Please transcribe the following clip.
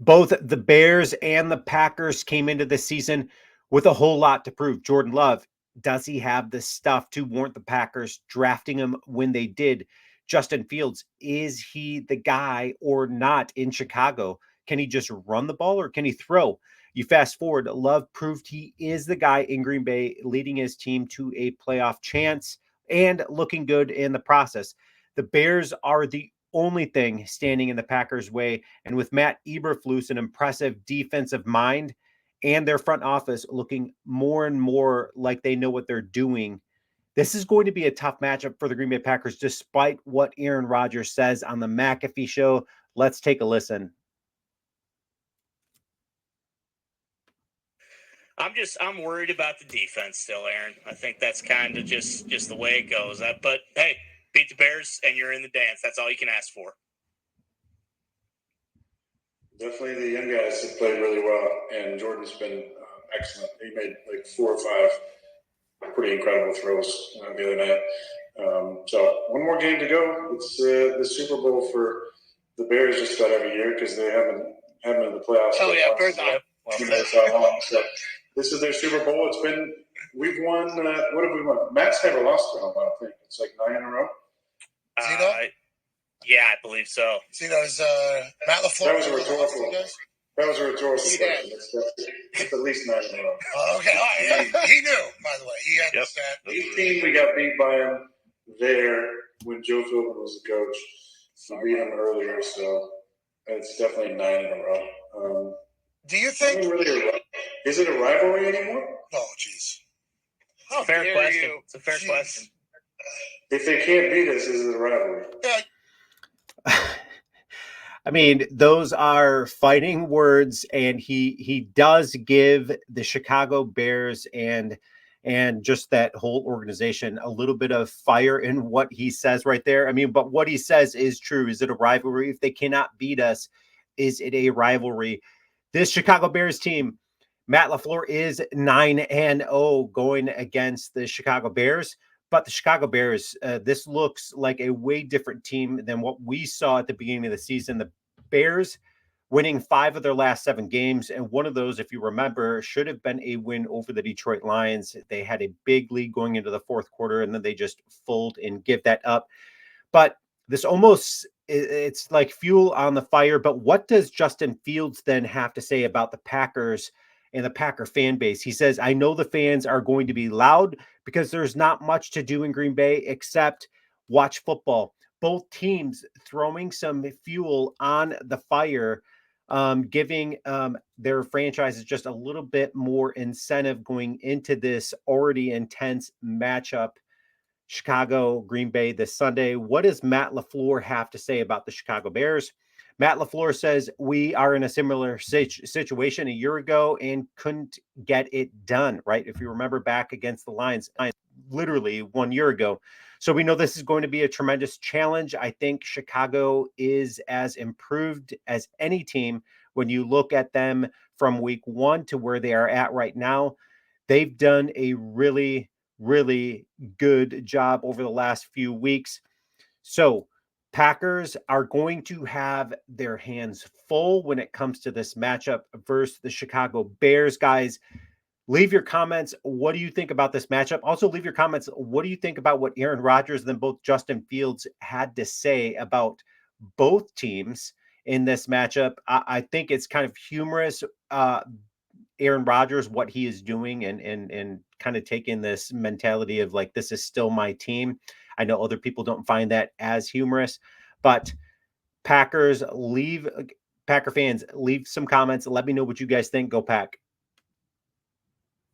Both the Bears and the Packers came into the season with a whole lot to prove. Jordan Love, does he have the stuff to warrant the Packers drafting him when they did? Justin Fields, is he the guy or not in Chicago? Can he just run the ball or can he throw? You fast forward, Love proved he is the guy in Green Bay, leading his team to a playoff chance and looking good in the process. The Bears are the only thing standing in the Packers' way. And with Matt Eberflus, an impressive defensive mind, and their front office looking more and more like they know what they're doing, this is going to be a tough matchup for the Green Bay Packers, despite what Aaron Rodgers says on the McAfee show. Let's take a listen. I'm worried about the defense still, Aaron. I think that's kind of just the way it goes. But hey, beat the Bears and you're in the dance. That's all you can ask for. Definitely, the young guys have played really well, and Jordan's been excellent. He made like 4 or 5 pretty incredible throws the other night. So one more game to go. It's the Super Bowl for the Bears just about every year because they haven't in the playoffs. Oh yeah, Bears on it. How long? So this is their Super Bowl. We've won. What have we won? Matt's never lost to them. I don't think it's like 9 in a row. Yeah, I believe so. Zito's Matt LaFleur. That was a rhetorical question. It's at least 9 in a row. Okay. He knew, by the way. He had the stat. 18, we got beat by him there when Joe Philbin was the coach. We beat him earlier, so it's definitely 9 in a row. Do you think? Is it a rivalry anymore? Oh, jeez. Fair question. It's a fair question. If they can't beat us, is it a rivalry? Yeah. I mean, those are fighting words, and he does give the Chicago Bears and just that whole organization a little bit of fire in what he says right there. I mean, but what he says is true. Is it a rivalry? If they cannot beat us, is it a rivalry? This Chicago Bears team, Matt LaFleur is 9-0 going against the Chicago Bears. But the Chicago Bears, this looks like a way different team than what we saw at the beginning of the season. The Bears winning 5 of their last 7 games. And one of those, if you remember, should have been a win over the Detroit Lions. They had a big lead going into the fourth quarter, and then they just fold and give that up. But this almost, it's like fuel on the fire. But what does Justin Fields then have to say about the Packers and the Packer fan base? He says, I know the fans are going to be loud because there's not much to do in Green Bay except watch football. Both teams throwing some fuel on the fire, giving their franchises just a little bit more incentive going into this already intense matchup. Chicago, Green Bay this Sunday. What does Matt LaFleur have to say about the Chicago Bears? Matt LaFleur says we are in a similar situation a year ago and couldn't get it done, right? If you remember back against the Lions, literally 1 year ago. So we know this is going to be a tremendous challenge. I think Chicago is as improved as any team when you look at them from week 1 to where they are at right now. They've done a really good job over the last few weeks. So Packers are going to have their hands full when it comes to this matchup versus the Chicago Bears. Guys, leave your comments. What do you think about this matchup? Also, leave your comments. What do you think about what Aaron Rodgers and then both Justin Fields had to say about both teams in this matchup? I think it's kind of humorous. Aaron Rodgers, what he is doing and kind of taking this mentality of like, this is still my team. I know other people don't find that as humorous, but Packer fans, leave some comments. Let me know what you guys think. Go Pack.